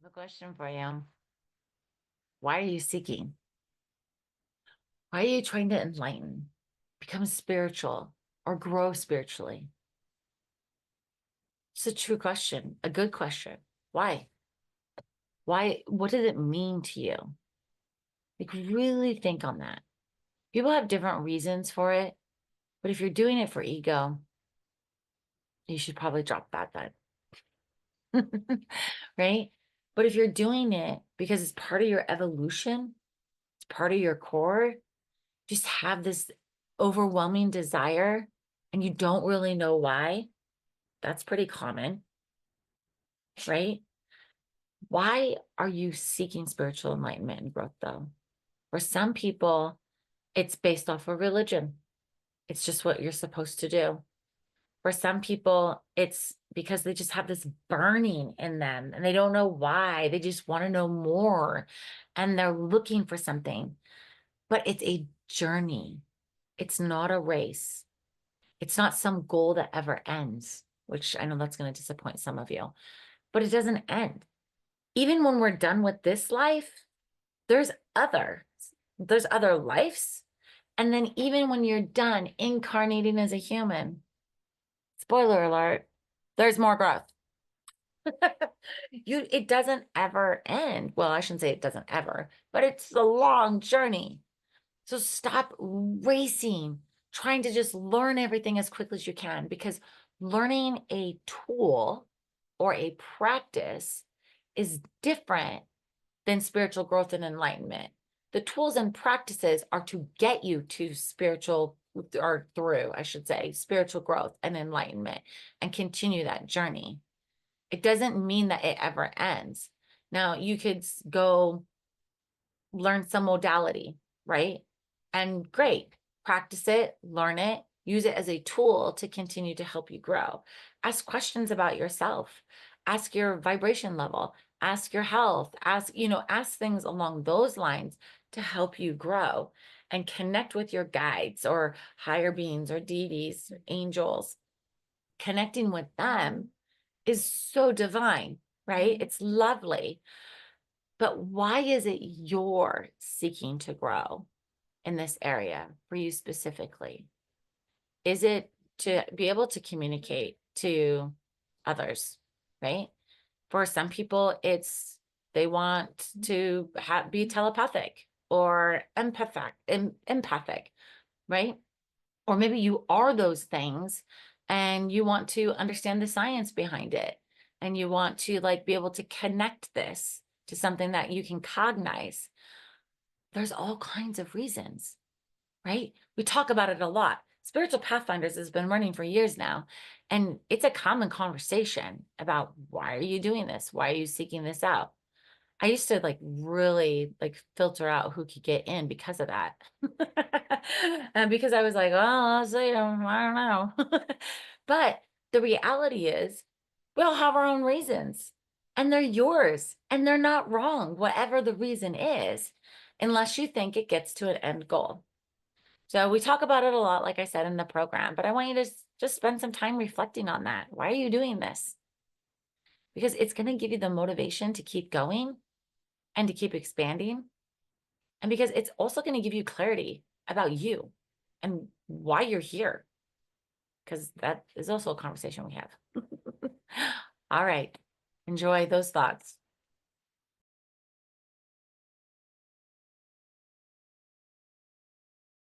I have a question for you. Why are you seeking? Why are you trying to enlighten, become spiritual, or grow spiritually? It's a true question, a good question. Why? Why? What does it mean to you? Like, really think on that. People have different reasons for it, but if you're doing it for ego, you should probably drop that then. Right? But if you're doing it because it's part of your evolution, it's part of your core, just have this overwhelming desire and you don't really know why, that's pretty common, right? Why are you seeking spiritual enlightenment and growth though? For some people, it's based off of religion. It's just what you're supposed to do. For some people, it's because they just have this burning in them and they don't know why. They just want to know more and they're looking for something. But it's a journey. It's not a race. It's not some goal that ever ends, which I know that's going to disappoint some of you, but it doesn't end. Even when we're done with this life, there's other, there's other lives. And then even when you're done incarnating as a human, spoiler alert, there's more growth. It doesn't ever end. Well, I shouldn't say it doesn't ever, but it's a long journey. So stop racing, trying to just learn everything as quickly as you can, because learning a tool or a practice is different than spiritual growth and enlightenment. The tools and practices are to get you to spiritual, or through, I should say, spiritual growth and enlightenment and continue that journey. It doesn't mean that it ever ends. Now, you could go learn some modality, right? And great, practice it, learn it, use it as a tool to continue to help you grow. Ask questions about yourself, ask your vibration level, ask your health, ask things along those lines to help you grow and connect with your guides or higher beings or deities, or angels. Connecting with them is so divine, right? It's lovely. But why is it you're seeking to grow in this area for you specifically? Is it to be able to communicate to others, right? For some people, it's they want to be telepathic or empathic, right? Or maybe you are those things and you want to understand the science behind it and you want to be able to connect this to something that you can cognize. There's all kinds of reasons, right? We talk about it a lot. Spiritual Pathfinders has been running for years now, and it's a common conversation about why are you doing this? Why are you seeking this out? I used to really filter out who could get in because of that. And because I was like, oh, I'll say, I don't know. But the reality is we all have our own reasons and they're yours and they're not wrong, whatever the reason is, unless you think it gets to an end goal. So we talk about it a lot, like I said, in the program, but I want you to just spend some time reflecting on that. Why are you doing this? Because it's going to give you the motivation to keep going and to keep expanding. And because it's also going to give you clarity about you and why you're here. Because that is also a conversation we have. All right. Enjoy those thoughts.